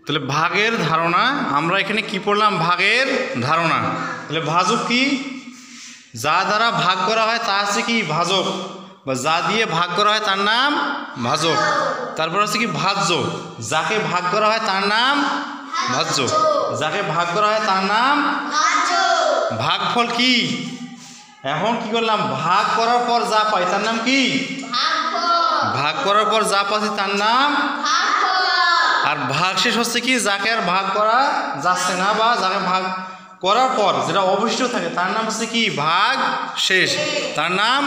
তাহলে ভাগের ধারণা আমরা এখানে কি পড়লাম? ভাগের ধারণা। তাহলে ভাজক কি? যা দ্বারা ভাগ করা হয় তা হচ্ছে কি? ভাজক, বা যা দিয়ে ভাগ করা হয় তার নাম ভাজক। তারপর হচ্ছে কি? ভাজ্য। যাকে ভাগ করা হয় তার নাম ভাজ্য। যাকে ভাগ করা হয় তার নাম ভাগফল। কি এখন কি করলাম? ভাগ করার পর যা পাই তার নাম কি? ভাগ করার পর যা পাচ্ছি তার নাম। আর ভাগ শেষ হচ্ছে কি? যাকে আর ভাগ করা যাচ্ছে না, বা যাকে ভাগ করার পর যেটা অবশিষ্ট থাকে তার নাম হচ্ছে কি? ভাগ শেষ। তার নাম,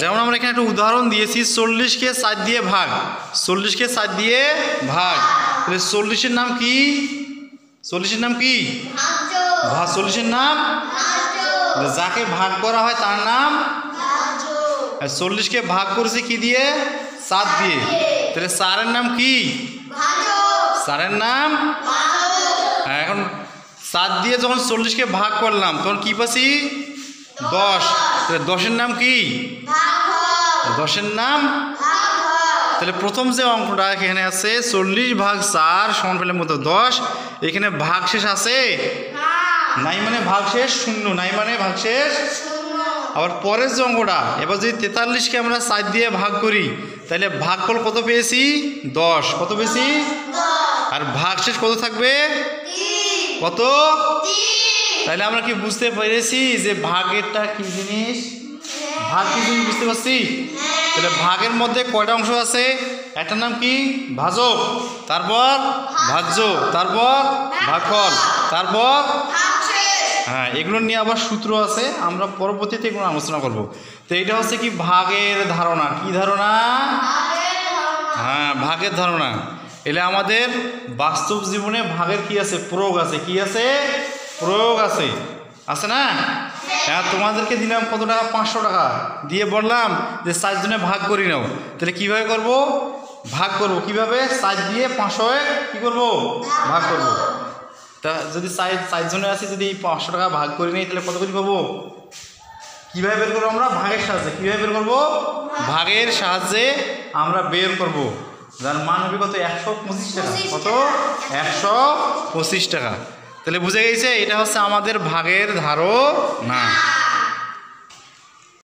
যেমন আমরা এখানে একটা উদাহরণ দিয়েছি, 40কে 4 দিয়ে ভাগ। 40কে 4 দিয়ে ভাগ, তাহলে 40-এর নাম কি? 40-এর নাম কি? 40-এর নাম। যাকে ভাগ করা হয় তার নাম। 40কে ভাগ করেছে কি দিয়ে? 4 দিয়ে। তাহলে 4-এর নাম কি? 4-এর নাম। এখন 4 দিয়ে যখন 40কে ভাগ করলাম তখন কি পাচ্ছি? 10। তাহলে 10-এর নাম কি? 10-এর নাম। তাহলে প্রথম যে অঙ্কটা এখানে আছে 40/4 সমান পেলাম কত? 10। এখানে ভাগ শেষ আছে? নাই, মানে ভাগ শেষ শূন্য। নাই মানে ভাগ শেষ। আবার পরের যে অঙ্কটা, এবার যদি 43কে আমরা 4 দিয়ে ভাগ করি তাহলে ভাগফল কত পেয়েছি? 10। কত পেয়েছি? আর ভাগ শেষ কত থাকবে? কত? তাহলে আমরা কি বুঝতে পেরেছি যে ভাগেরটা কি জিনিস? ভাগ কি জিনিস বুঝতে পারছি? তাহলে ভাগের মধ্যে কয়টা অংশ আছে? একটার নাম কি? ভাজক, তারপর ভাজ্য, তারপর ভাগফল, তারপর হ্যাঁ, এগুলো নিয়ে আবার সূত্র আছে, আমরা পরবর্তীতে এগুলো আলোচনা করব। তো এটা হচ্ছে কি? ভাগের ধারণা। কি ধারণা? হ্যাঁ, ভাগের ধারণা। এলে আমাদের বাস্তব জীবনে ভাগের কি আছে? প্রয়োগ আছে। কি আছে? প্রয়োগ আছে। আছে না? হ্যাঁ, তোমাদেরকে দিলাম কত টাকা? 500 টাকা দিয়ে বললাম যে 4 জনে ভাগ করি নাও। তাহলে কিভাবে করব? ভাগ করব কিভাবে? 4 দিয়ে 500 কি করব? ভাগ করব। তা যদি 4 জনে আছি, যদি 500 টাকা ভাগ করে নিই তাহলে কত করে পাবো? কীভাবে বের করবো আমরা? ভাগের সাহায্যে। কীভাবে বের করবো? ভাগের সাহায্যে আমরা বের করব। যার মান হবে কত? 125 টাকা। কত? 125 টাকা। তাহলে বুঝে গেছে এটা হচ্ছে আমাদের ভাগের ধারণা।